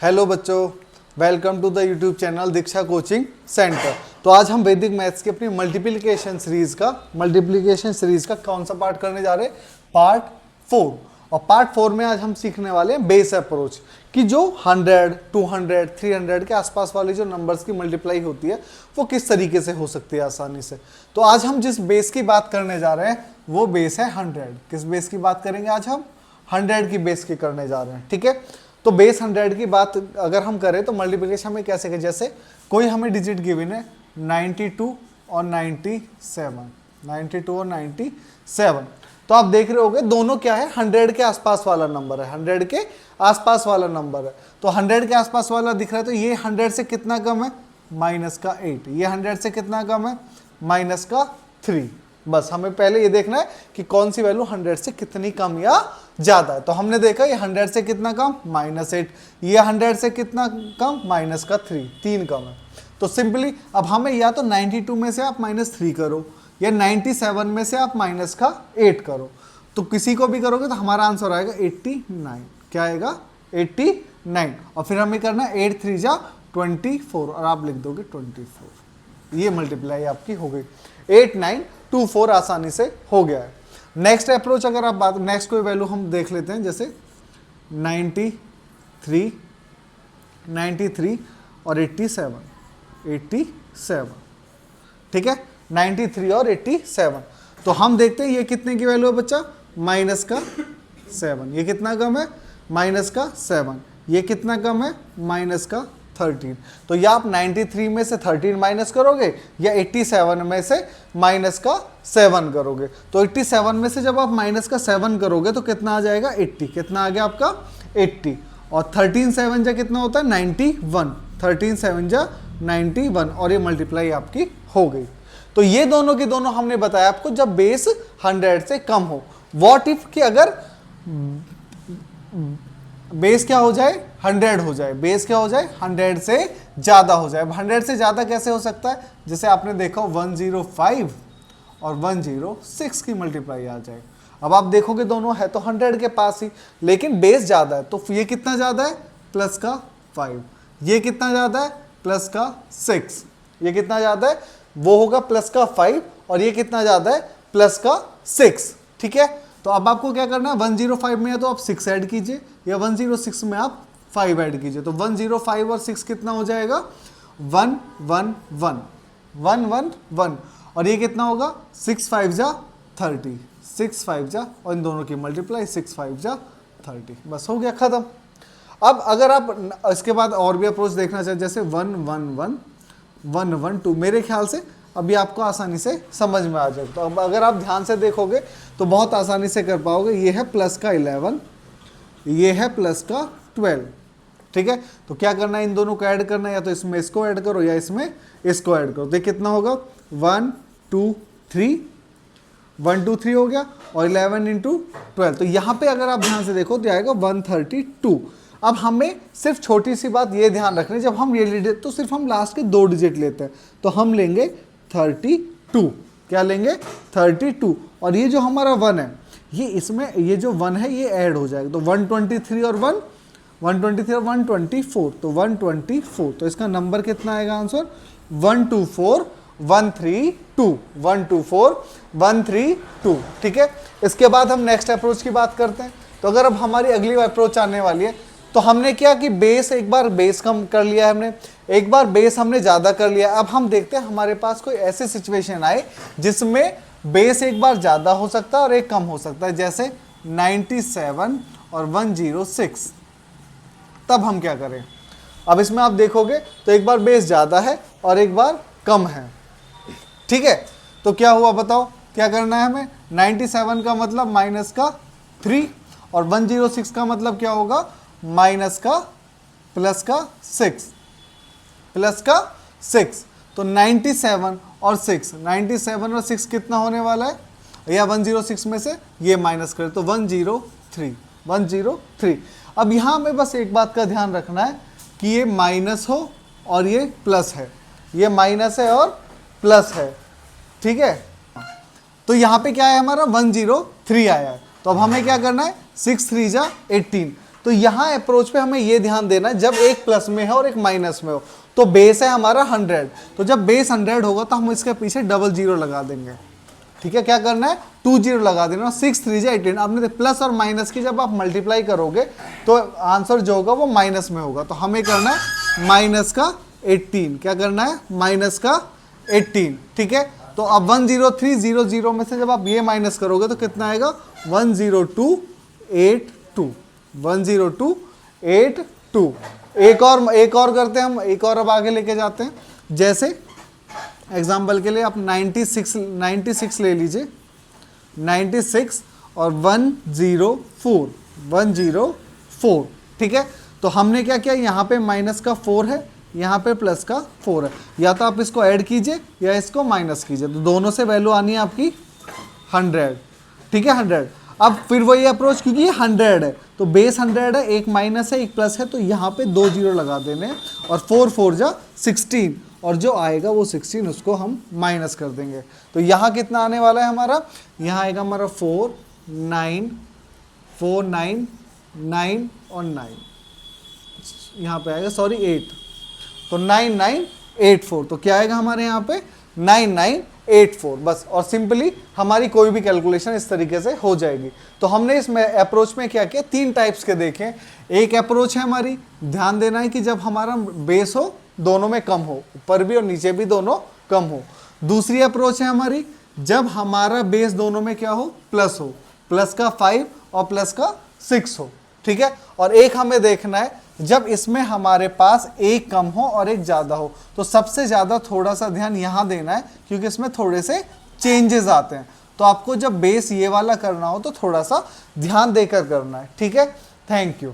Hello बच्चों, welcome to the YouTube channel Diksha coaching centre. तो आज हम वैदिक मैथ्स की अपनी मल्टीप्लिकेशन सीरीज का कौन सा पार्ट करने जा रहे हैं? पार्ट 4। और पार्ट 4 में आज हम सीखने वाले हैं बेस अप्रोच कि जो 100, 200, 300 के आसपास वाली जो नंबर्स की मल्टीप्लाई होती है वो किस तरीके से हो सकती है आसानी से। तो आज हम जिस बेस की बात करने जा रहे हैं वो बेस है 100। किस बेस की बात करेंगे आज हम? 100 की बेस की करने जा रहे हैं, ठीक है। तो बेस 100 की बात अगर हम करें तो मल्टीप्लिकेशन में कैसे करें? जैसे कोई हमें डिजिट गिवन है 92 और 97, 92 और 97। तो आप देख रहे होगे दोनों क्या है? 100 के आसपास वाला नंबर है, 100 के आसपास वाला नंबर है। तो 100 के आसपास वाला दिख रहा है, तो ये 100 से कितना कम है? माइनस का 8। ये 100 से कितना कम है? माइनस का 3। बस हमें पहले ये देखना है कि कौन सी वैल्यू 100 से कितनी कम या ज्यादा है। तो हमने देखा ये 100 से कितना कम? -8। ये 100 से कितना कम? माइनस का 3 कम है। तो सिंपली अब हमें या तो 92 में से आप -3 करो या 97 में से आप माइनस का 8 करो। तो किसी को भी करोगे तो हमारा आंसर आएगा 89। क्या आएगा? 89। और फिर हमें करना है 8 3 जा 24 और आप लिख दोगे 24। ये मल्टीप्लाई आपकी हो गई। 8924 आसानी से हो गया है। नेक्स्ट अप्रोच अगर आप बात, नेक्स्ट कोई वैल्यू हम देख लेते हैं, जैसे 93 और 87, ठीक है। 93 और 87। तो हम देखते हैं ये कितने की वैल्यू है बच्चा? माइनस का 7। ये कितना कम है? माइनस का 7। ये कितना कम है? माइनस का 13। तो या आप 93 में से 13 माइनस करोगे या 87 में से माइनस का 7 करोगे। तो 87 में से जब आप माइनस का 7 करोगे तो कितना आ जाएगा? 80। कितना आ गया आपका? 80। और 13 7 जा कितना होता है? 91। 13 7 जा 91 और ये मल्टीप्लाई आपकी हो गई। तो ये दोनों के दोनों हमने बताया आपको जब बेस 100 से कम हो। व्हाट इफ कि अगर बेस क्या हो जाए? 100 हो जाए। बेस क्या हो जाए? 100 से ज्यादा हो जाए। 100 से ज्यादा कैसे हो सकता है? जैसे आपने देखा 105 और 106 की मल्टीप्लाई आ जाए। अब आप देखोगे दोनों है तो 100 के पास ही, लेकिन बेस ज्यादा है। तो ये कितना ज्यादा है? प्लस का 5। ये कितना ज्यादा है? प्लस का 6। ये कितना ज्यादा है? वो होगा प्लस का 5। और ये कितना ज्यादा है? प्लस का 6, ठीक है। तो अब आपको क्या करना है? 105 में है तो आप 6 ऐड कीजिए या 106 में आप 5 ऐड कीजिए। तो 105 और 6 कितना हो जाएगा? 111 111। और ये कितना होगा? 6 5 जा 30, 6 5 जा, और इन दोनों की मल्टीप्लाई 6 5 जा 30। बस हो गया, खत्म। अब अगर आप इसके बाद और भी अप्रोच देखना चाहें, जैसे 111 112, मेरे ख्याल से अभी आपको आसानी से समझ में आ जाएगा। तो अब अगर आप ध्यान से देखोगे तो बहुत आसानी से कर पाओगे। ये है प्लस का 11, ये है प्लस का 12, ठीक है। तो क्या करना है? इन दोनों को ऐड करना है, या तो इसमें इसको ऐड करो या इसमें इसको ऐड करो। तो कितना होगा? 1 2 3, 1 2 3 हो गया, और 11 × 12। तो यहाँ पे अगर आप ध्यान से देखो तो आएगा 132। अब हमें सिर्फ छोटी सी बात ये ध्यान रखनी है, जब हम ये लेते तो सिर्फ हम लास्ट के 2 डिजिट लेते हैं। तो हम लेंगे 32। क्या लेंगे? 32। और ये जो हमारा 1 है, ये इसमें ये जो 1 है ये ऐड हो जाएगा। तो 123 और 124। तो 124। तो इसका नंबर कितना आएगा? आंसर 124 132, 124 132, ठीक है। इसके बाद हम नेक्स्ट अप्रोच की बात करते हैं। तो अगर अब हमारी अगली अप्रोच आने वाली है, तो हमने क्या कि बेस, एक बार बेस कम कर लिया है हमने, एक बार बेस हमने ज्यादा कर लिया। अब हम देखते हैं हमारे पास कोई ऐसी सिचुएशन आए जिसमें बेस एक बार ज्यादा हो सकता है और एक कम हो सकता है, जैसे 97 और 106। तब हम क्या करें? अब इसमें आप देखोगे तो एक बार बेस ज्यादा है और एक बार कम है, ठीक है। तो क्या हुआ बताओ? क्या करना है हमें? 97 का मतलब माइनस का 3, और 106 का मतलब क्या होगा? माइनस का प्लस का 6, प्लस का 6। तो 97 और 6, 97 और 6 कितना होने वाला है? या 106 में से ये माइनस करें तो 103, 103। अब यहाँ हमें बस एक बात का ध्यान रखना है कि ये माइनस हो और ये प्लस है, ये माइनस है और प्लस है, ठीक है। तो यहाँ पे क्या है हमारा? 103 आया है। तो अब हमें क्या करना है? 6 3 जा 18। तो यहाँ अप्रोच पे हमें ये ध्यान देना है, जब एक प्लस में है और एक माइनस में हो, तो बेस है हमारा 100, तो जब बेस 100 होगा तो हम इसके पीछे डबल जीरो लगा देंगे। ठीक है, क्या करना है, 2 जीरो लगा देना, 6 3 18। आपने प्लस और माइनस की जब आप मल्टीप्लाई करोगे तो आंसर जो होगा वो माइनस में होगा, तो हमें करना है माइनस का 18। क्या करना है, माइनस का 18। ठीक है, तो अब 10300 में से जब आप ये माइनस करोगे तो कितना आएगा, 10282, 10282। एक और करते हैं हम, एक और अब आगे लेके जाते हैं। जैसे एग्जाम्पल के लिए आप 96 ले लीजिए, 96 और 104। ठीक है, तो हमने क्या किया, यहाँ पे माइनस का 4 है, यहाँ पे प्लस का 4 है, या तो आप इसको ऐड कीजिए या इसको माइनस कीजिए, तो दोनों से वैल्यू आनी है आपकी 100। ठीक है, 100। अब फिर वही अप्रोच, क्योंकि ये 100 है तो बेस 100 है, एक माइनस है एक प्लस है, तो यहाँ पे 2 जीरो लगा देने हैं, और 4 4 जा 16, और जो आएगा वो 16 उसको हम माइनस कर देंगे। तो यहाँ कितना आने वाला है हमारा, यहाँ आएगा हमारा 4 9 4 9 9 और 9, यहाँ पे आएगा 8, तो 9984। तो क्या आएगा हमारे यहाँ पे, 9984 बस। और सिंपली हमारी कोई भी कैलकुलेशन इस तरीके से हो जाएगी। तो हमने इस अप्रोच में क्या किया, 3 टाइप्स के देखे। एक अप्रोच है हमारी, ध्यान देना है कि जब हमारा बेस हो दोनों में कम हो, ऊपर भी और नीचे भी दोनों कम हो। दूसरी अप्रोच है हमारी, जब हमारा बेस दोनों में क्या हो, प्लस हो, प्लस का 5 और प्लस का 6 हो। ठीक है, और एक हमें देखना है जब इसमें हमारे पास एक कम हो और एक ज़्यादा हो। तो सबसे ज़्यादा थोड़ा सा ध्यान यहाँ देना है, क्योंकि इसमें थोड़े से चेंजेस आते हैं, तो आपको जब बेस ये वाला करना हो तो थोड़ा सा ध्यान देकर करना है। ठीक है, थैंक यू।